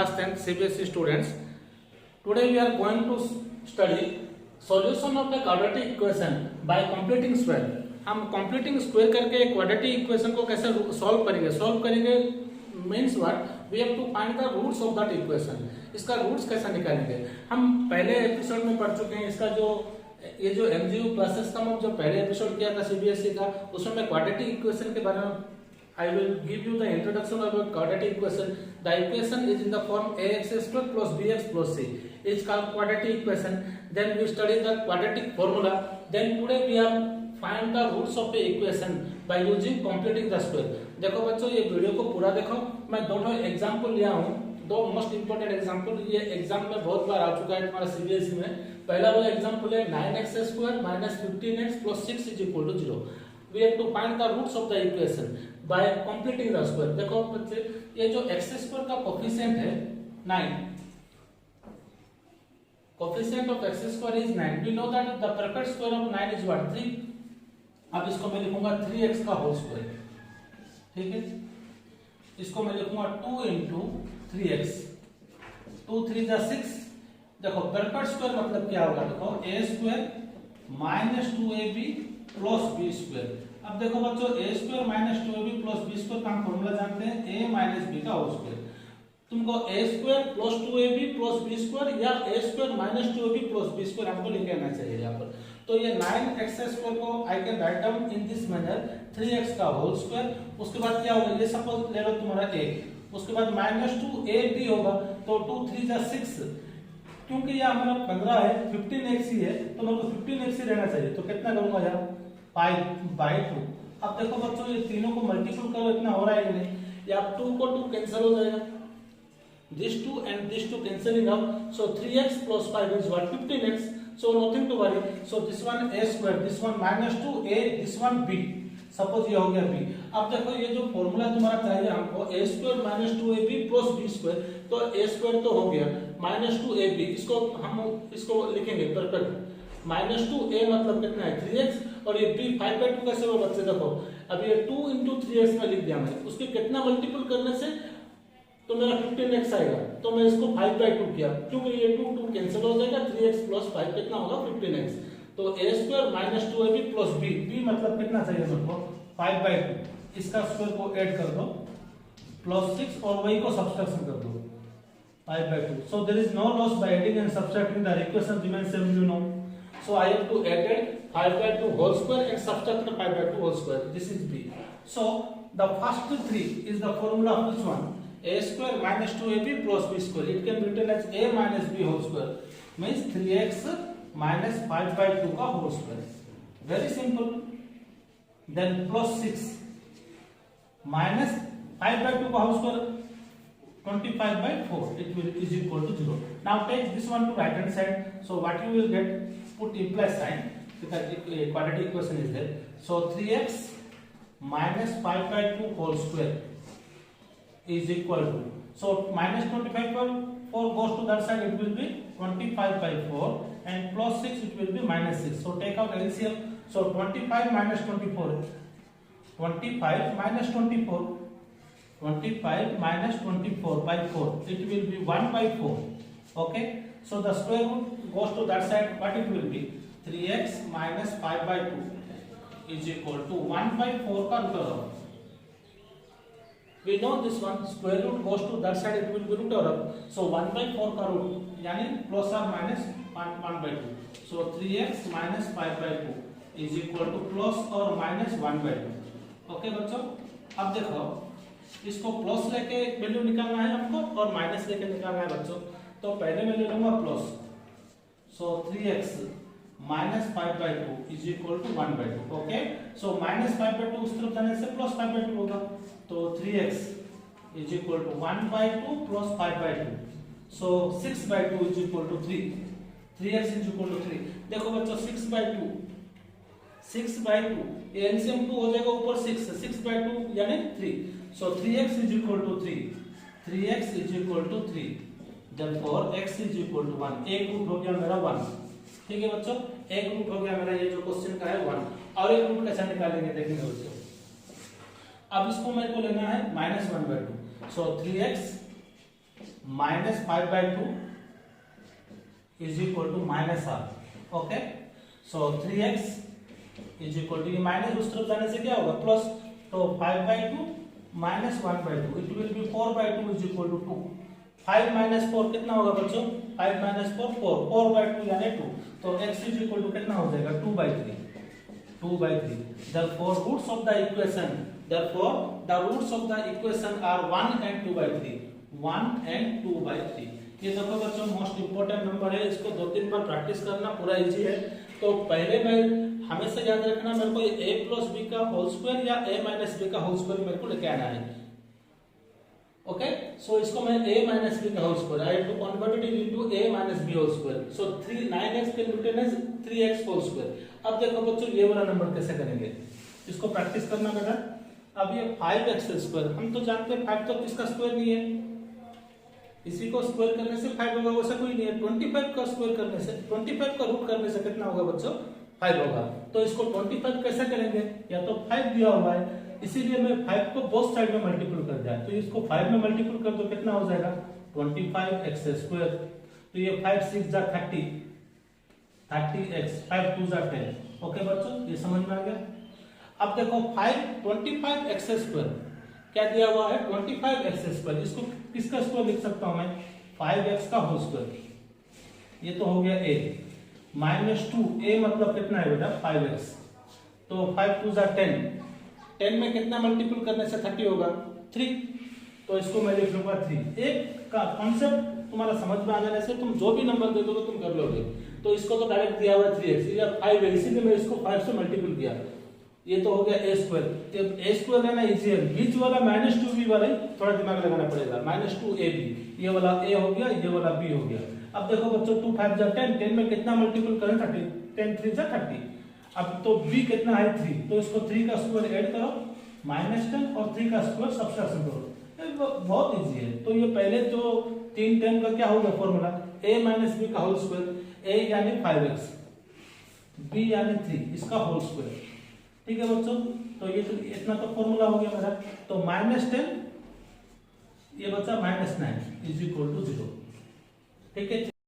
class 10th CBSE students. Today we are going to study solution of the quadratic equation by completing square. हम completing square करके quadratic equation को कैसे solve करेंगे means what we have to find the roots of that equation. इसका roots कैसे निकालेंगे? हम पहले एपिसोड में पढ़ चुके हैं. इसका जो ये जो MGU क्लासेस का जो पहले एपिसोड किया था CBSE का, उसमें मैं quadratic equation के बारे में I will give you the introduction about quadratic equation. The equation is in the form ax square plus bx plus c. It's called quadratic equation. Then we study the quadratic formula. Then today we are find the roots of the equation by using completing the square. देखो बच्चों, ये video को पूरा देखो. मैं दोनों example लिया हूँ, दो मोस्ट इंपोर्टेंट एग्जांपल. ये एग्जाम में बहुत बार आ चुका है तुम्हारा CBSE में. पहला वाला एग्जांपल है 9x square minus 15x plus 6 is equal to 0. We have to find the roots of the equation by completing the square. देखो बच्चे, ये जो x स्क्वायर का कोफिशिएंट है 9, coefficient of x square is 9. We know that the perfect square of 9 is what 3. अब इसको मैं लिखूंगा 3x का होल स्क्वायर. ठीक है, इसको मैं लिखूंगा 2 into 3x. 2 3 जा 6. देखो perfect स्क्वायर मतलब क्या होगा? देखो a square minus 2ab plus B square. अब देखो बच्चों, A square minus 2ab plus B square का हम फॉर्मूला जानते हैं a माइनस बी का होल स्क्वायर. तुमको a square plus 2ab plus B square या a square minus 2ab plus B square हमको लिख लेना चाहिए यहाँ पर. तो ये 9x स्क्वायर को I can write down in this manner 3x का होल स्क्वायर. उसके बाद क्या होगा? ये सपोज ले लो तुम्हारा a, उसके बाद माइनस 2ab होगा. तो 2 3 जा 6, क्योंकि ये हमारा 15 है, 15x ही है, तो मेरे को 15x ही रहना चाहिए. तो कितना करूंगा यार? 5/2. अब देखो बच्चों, ये तीनों को मल्टीपल करो, इतना हो रहा है कि नहीं? या 2 को 2 कैंसिल हो जाएगा. This 2 and this 2 cancelling out. So 3x plus 5 is what? 15x. So nothing to worry. So this one a square, this one minus 2a, this one b. Suppose ये हो गया b. अब देखो, ये जो फॉर्मूला तुम्हारा चाहिए हमको a square minus 2ab plus b square. तो a स्क्वायर तो हो गया माइनस 2ab. इसको हम इसको लिखेंगे परफेक्ट. माइनस 2a मतलब कितना है? 3x. और ये b 5/2 कैसे होगा बच्चे? देखो अब ये 2 into 3x में लिख दिया मैंने. उसके कितना मल्टीपल करने से तो मेरा 15x आएगा. तो मैं इसको 5/2 किया, क्योंकि ये 2 कैंसिल हो जाएगा. 3x प्लस 5 कितना होगा? 15x. तो a square minus 2ab plus b मतलब कितना चाहिए मुझको? 5/2. इसका स्क्वायर को ऐड कर दो प्लस 6 और वही को सब्ट्रैक्शन कर दो 5/2. So there is no loss by adding and subtracting. The equation remains same, you know. So I have to add 5/2 whole square and subtract the 5/2 whole square. This is b. So the first 3 is the formula of which one? A square minus 2ab plus b square. It can be written as a minus b whole square. Means 3x minus 5/2 का whole square. Very simple. Then plus 6 minus 5/2 का whole square 25/4. It will is equal to 0. Now take this one to right hand side. So what you will get? Put implies sign because the quadratic equation is there. So 3x minus 5/2 whole square is equal to, so minus 25/4 goes to that side, it will be 25/4 and plus 6 it will be minus 6. So take out LCM. So 25 minus 24, 25 minus 24, 25 minus 24 by 4, it will be 1/4. Okay, so the square root goes to that side. What it will be? 3x minus 5/2 is equal to 1/4 का root over. We know this one, square root goes to that side, it will be root over. So 1/4 का root यानी plus or minus 1/2. So 3x minus 5/2 is equal to plus or minus 1/2. Okay बच्चों, अब देखो इसको plus लेके value निकालना है हमको और माइनस लेके निकालना है बच्चों. तो पहले मैं ले लूंगा plus. So 3x minus 5/2 is equal to 1/2. Okay, so minus 5/2 उस तरफ जाने से प्लस 5/2 होगा. तो 3x is equal to 1/2 plus 5/2. So 6/2 is equal to 3. 3x is equal to 3. देखो बच्चों 6/2 ये एलसीएम 2 हो जाएगा ऊपर 6/2 यानी 3. So 3x is equal to 3. 3x is equal to 3. Therefore x is equal to 1. एक रूट हो गया मेरा 1. ठीक है बच्चों, एक रूट हो गया मेरा ये जो क्वेश्चन का है 1. और एक रूट कैसे निकालेंगे देखेंगे बच्चों. अब इसको मेरे को लेना है -1/2. So 3x minus 5/2 is equal to minus r. Okay, so 3x is equal to, ये माइनस उस तरफ जाने से क्या होगा प्लस, तो 5/2 minus 1/2 it will be 4/2 is equal to 2. 5 minus 4 कितना होगा बच्चों, 5 माइनस 4 4, 4/2 यानी 2, तो x इज इक्वल टू कितना हो जाएगा 2/3. 2/3. Therefore roots of the equation, therefore the roots of the equation are 1 and 2/3. 1 and 2/3. ये देखो बच्चों मोस्ट इंपोर्टेंट नंबर है, इसको 2-3 बार प्रैक्टिस करना, पूरा इजी है. तो पहले मैं हमेशा याद रखना, मेरे को a प्लस बी का होल स्क्वायर या a माइनस बी का होल स्क्वायर मेरे को लेके आना है. ओके, सो इसको मैं a माइनस बी का whole square, I have to convert it into a minus B whole square. So 9x के न्यूटन है 3x होल स्क्वायर. अब देखो बच्चों ये वाला नंबर कैसे करेंगे, इसको प्रैक्टिस करना बेटा. अब ये 5x स्क्वायर, हम तो जानते हैं 5 तो किसका स्क्वायर नहीं है, इसी को स्क्वायर करने से 5 होगा, वैसा कोई नहीं है. 25 का स्क्वायर करने से, 25 का रूट करने से कितना होगा बच्चों 5 होगा. तो इसको 25 कैसे करेंगे, या तो 5 दिया हुआ है इसीलिए मैं 5 को बोथ साइड में मल्टीपल कर दिया, तो इसको 5 में मल्टीपल कर दो कितना हो जाएगा 25x स्क्वायर. तो ये 5 6 जा 30, 30x, 5 2 जा 10. ओके बच्चों, ये समझ में आ गया. अब देखो 25x स्क्वायर क्या दिया हुआ है 25x स्क्वायर, इसको किसका स्क्वायर लिख सकता हूं मैं 5x का होल स्क्वायर. ये तो हो गया a माइनस 2, a मतलब कितना है बेटा 5x, तो 5 2 जा 10, 10 में कितना मल्टीपल करने से 30 होगा 3, तो इसको मैं लिख लूंगा 3. एक का कॉन्सेप्ट तुम्हारा समझ में आ जाने से तुम जो भी नंबर दे दोगे तुम कर लोगे. तो इसको तो डायरेक्ट दिया हुआ 3x, या 5 है इसीलिए मैं इसको 5 से मल्टीपल किया. ये तो हो गया a स्क्वायर. जब a स्क्वायर है ना इजी है, बीच वाला -2b वाला थोड़ा दिमाग लगाना पड़ेगा, -2ab, ये वाला a हो गया, ये वाला b हो गया. अब देखो बच्चों 2 5 जा 10, 10 में कितना मल्टीपल करें 30, 10 3 जा 30. अब तो b कितना है 3, तो इसको 3 का स्क्वायर ऐड करो -10 और 3 का स्क्वायर सब्ट्रैक्शन करो, बहुत इजी है. तो ये पहले जो 3 10 का क्या होगा फॉर्मूला, a माइनस b का होल स्क्वायर, a यानी 5x, b यानी 3 इसका होल स्क्वायर. ठीक है बच्चों, तो ये तो इतना तो फॉर्मूला हो गया मेरा. तो -10 ये बचा -9 इज इक्वल टू 0. ठीक है.